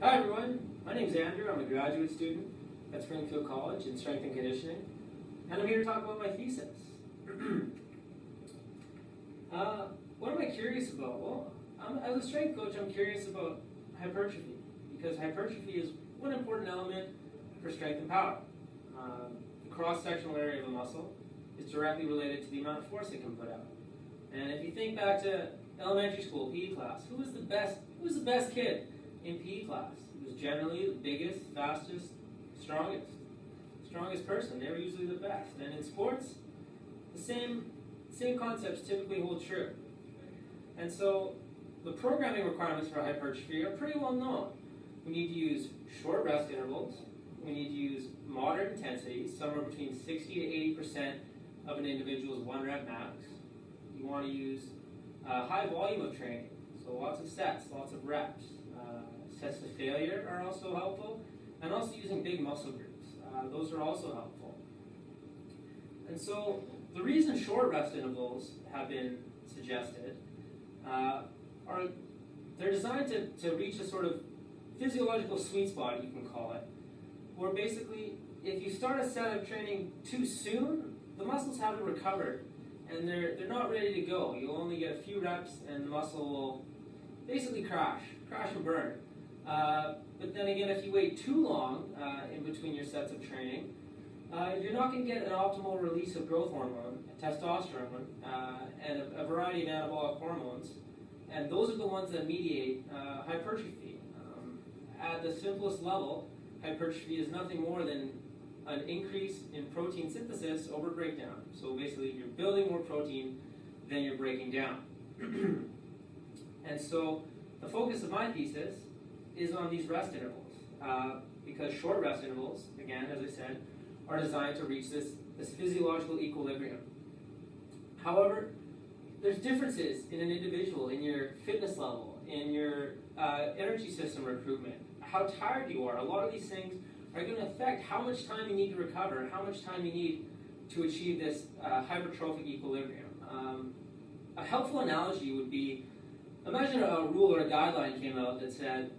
Hi everyone, my name is Andrew. I'm a graduate student at Springfield College in Strength and Conditioning, and I'm here to talk about my thesis. What am I curious about? Well, as a strength coach, I'm curious about hypertrophy, because hypertrophy is one important element for strength and power. The cross-sectional area of a muscle is directly related to the amount of force it can put out. And if you think back to elementary school PE class, who was the best kid in PE class? It was generally the biggest, fastest, strongest person. They were usually the best. And in sports, the same concepts typically hold true. And so the programming requirements for hypertrophy are pretty well known. We need to use short rest intervals. We need to use moderate intensity, somewhere between 60 to 80% of an individual's 1 rep max. You want to use high volume of training, so lots of sets, lots of reps. Sets to failure are also helpful, and also using big muscle groups. Those are also helpful. And so the reason short rest intervals have been suggested are they're designed to reach a sort of physiological sweet spot, you can call it, where basically if you start a set of training too soon, the muscles haven't recovered and they're not ready to go. You'll only get a few reps and the muscle will basically crash and burn. But then again, if you wait too long in between your sets of training, you're not going to get an optimal release of growth hormone, testosterone, and a variety of anabolic hormones. And those are the ones that mediate hypertrophy. At the simplest level, hypertrophy is nothing more than an increase in protein synthesis over breakdown. So basically, you're building more protein than you're breaking down. And so the focus of my thesis is on these rest intervals, because short rest intervals, again, as I said, are designed to reach this physiological equilibrium. However, there's differences in an individual, in your fitness level, in your energy system recruitment, how tired you are. A lot of these things are going to affect how much time you need to recover, how much time you need to achieve this hypertrophic equilibrium. A helpful analogy would be, imagine a rule or a guideline came out that said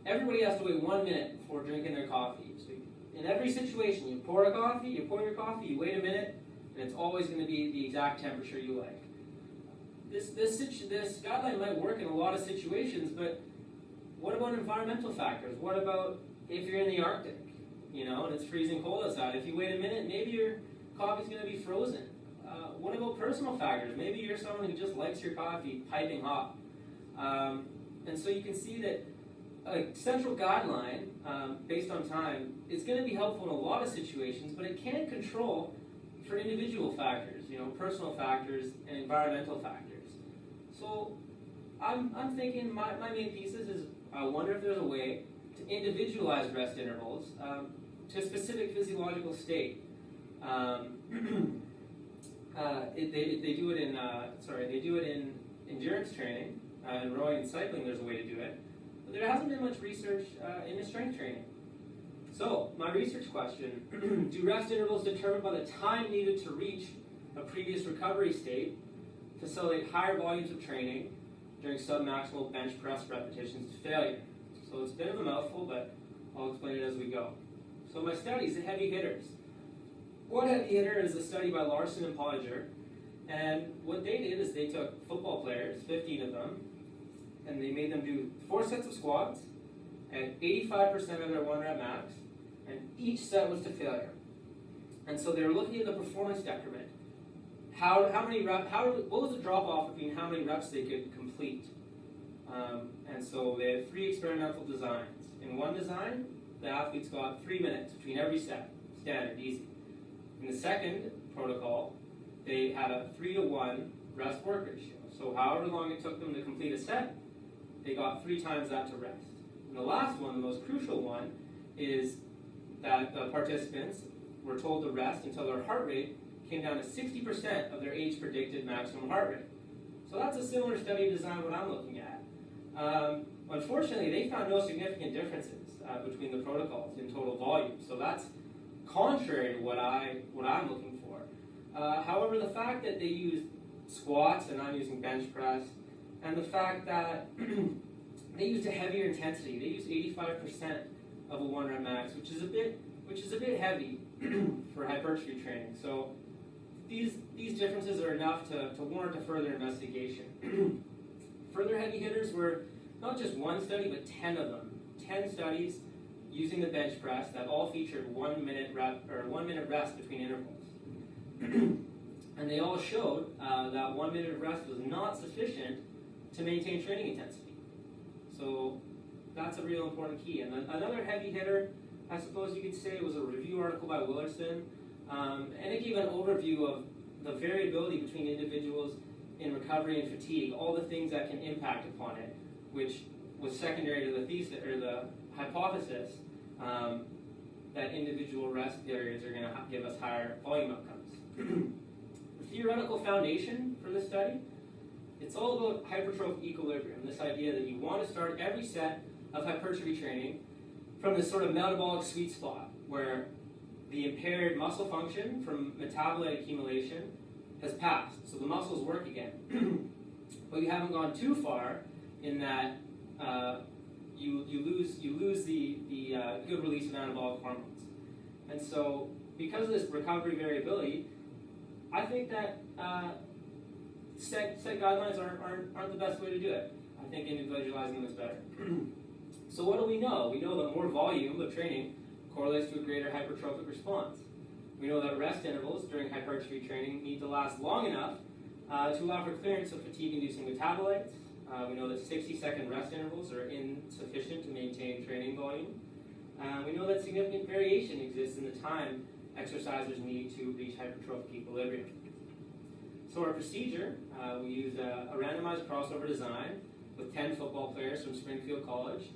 everybody has to wait 1 minute before drinking their coffee. So in every situation, you pour your coffee, you wait a minute, and it's always going to be the exact temperature you like. This guideline might work in a lot of situations, but what about environmental factors? What about if you're in the Arctic, and it's freezing cold outside? If you wait a minute, maybe your coffee's going to be frozen. What about personal factors? Maybe you're someone who just likes your coffee piping hot. And so you can see that a central guideline based on time is going to be helpful in a lot of situations, but it can't control for individual factors, personal factors and environmental factors. So I'm thinking my main thesis is I wonder if there's a way to individualize rest intervals to a specific physiological state. They do it in endurance training, in rowing and cycling. There's a way to do it, but there hasn't been much research into strength training. So my research question: do rest intervals determined by the time needed to reach a previous recovery state facilitate higher volumes of training during submaximal bench press repetitions to failure? So it's a bit of a mouthful, but I'll explain it as we go. So my studies, the heavy hitters. One heavy hitter is a study by Larson and Podger, and what they did is they took football players, 15 of them, and they made them do 4 sets of squats at 85% of their 1 rep max, and each set was to failure. And so they were looking at the performance decrement. What was the drop off between how many reps they could complete? And so they had 3 experimental designs. In one design, the athletes got 3 minutes between every set, standard, easy. In the second protocol, they had a 3-to-1 rest-work ratio. So however long it took them to complete a set, they got 3 times that to rest. And the last one, the most crucial one, is that the participants were told to rest until their heart rate came down to 60% of their age-predicted maximum heart rate. So that's a similar study design what I'm looking at. Unfortunately, they found no significant differences between the protocols in total volume. So that's contrary to what I'm looking for. However, the fact that they used squats and I'm using bench press, and the fact that they used a heavier intensity. They used 85% of a 1 rep max, which is a bit heavy for hypertrophy training. So these differences are enough to warrant a further investigation. Further heavy hitters were not just one study, but 10 of them. 10 studies using the bench press that all featured 1 minute rest between intervals. And they all showed that 1 minute of rest was not sufficient to maintain training intensity. So that's a real important key. And another heavy hitter, I suppose you could say, was a review article by Willerson. And it gave an overview of the variability between individuals in recovery and fatigue, all the things that can impact upon it, which was secondary to the thesis or the hypothesis that individual rest periods are going to give us higher volume outcomes. The theoretical foundation for this study, it's all about hypertrophic equilibrium, this idea that you want to start every set of hypertrophy training from this sort of metabolic sweet spot where the impaired muscle function from metabolite accumulation has passed, so the muscles work again. But you haven't gone too far in that you lose the good release of anabolic hormones. And so because of this recovery variability, I think that set guidelines aren't the best way to do it. I think individualizing them is better. So what do we know? We know that more volume of training correlates to a greater hypertrophic response. We know that rest intervals during hypertrophy training need to last long enough to allow for clearance of fatigue-inducing metabolites. We know that 60-second rest intervals are insufficient to maintain training volume. We know that significant variation exists in the time exercisers need to reach hypertrophic equilibrium. So our procedure, we used a randomized crossover design with 10 football players from Springfield College.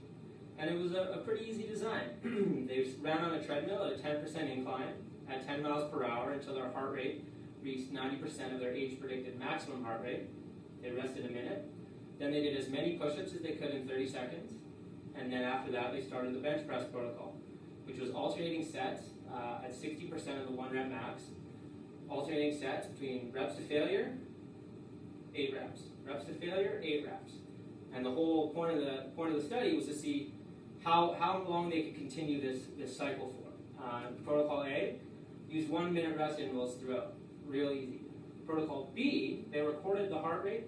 And it was a pretty easy design. They ran on a treadmill at a 10% incline at 10 miles per hour until their heart rate reached 90% of their age-predicted maximum heart rate. They rested a minute. Then they did as many push-ups as they could in 30 seconds. And then after that, they started the bench press protocol, which was alternating sets at 60% of the 1 rep max, alternating sets between reps to failure, 8 reps, reps to failure, 8 reps. And the whole point of the study was to see how long they could continue this cycle for. Protocol A used 1 minute rest intervals throughout, real easy. Protocol B, they recorded the heart rate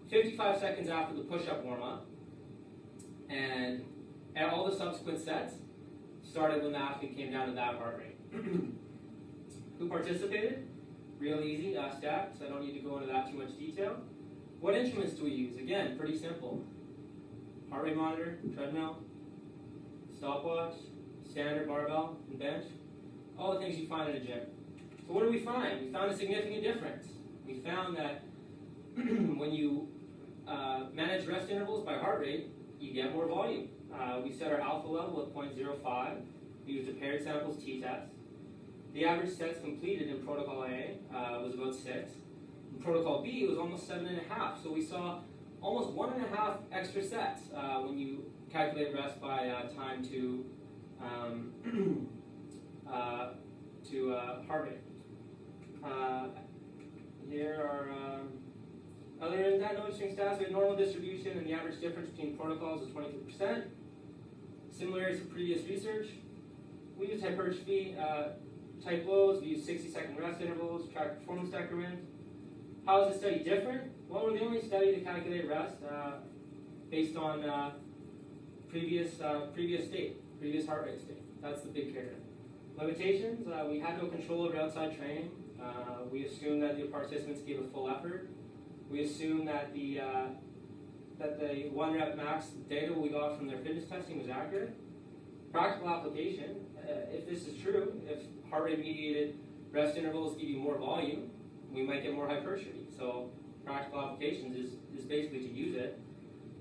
55 seconds after the push-up warm-up, and all the subsequent sets started when the athlete came down to that heart rate. Who participated? Real easy, stats. I don't need to go into that too much detail. What instruments do we use? Again, pretty simple. Heart rate monitor, treadmill, stopwatch, standard barbell, and bench. All the things you find in a gym. So what did we find? We found a significant difference. We found that when you manage rest intervals by heart rate, you get more volume. We set our alpha level at 0.05. We used a paired samples t-test. The average sets completed in Protocol A was about 6. In Protocol B, it was almost 7.5. So we saw almost 1.5 extra sets when you calculate rest by time to heart rate. Here are other than that, no interesting stats. We had normal distribution, and the average difference between protocols is 22%. Similarities to previous research. We used hypertrophy type loads. We used 60-second rest intervals, track performance decrement. How is the study different? Well, we're the only study to calculate rest based on previous heart rate state. That's the big kicker. Limitations, we had no control over outside training. We assumed that the participants gave a full effort. We assumed that the 1 rep max data we got from their fitness testing was accurate. Practical application, if this is true, if heart rate mediated rest intervals give you more volume, we might get more hypertrophy. So practical applications is basically to use it.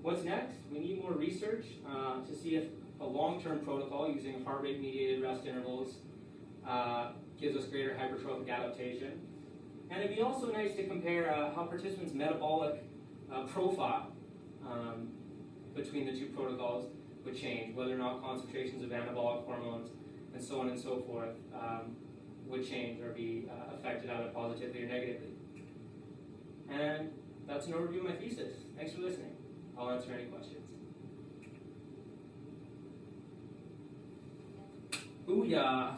What's next? We need more research to see if a long-term protocol using heart rate mediated rest intervals gives us greater hypertrophic adaptation. And it'd be also nice to compare how participants' metabolic profile between the two protocols would change, whether or not concentrations of anabolic hormones and so on and so forth would change or be affected either positively or negatively. And that's an overview of my thesis. Thanks for listening. I'll answer any questions. Booyah.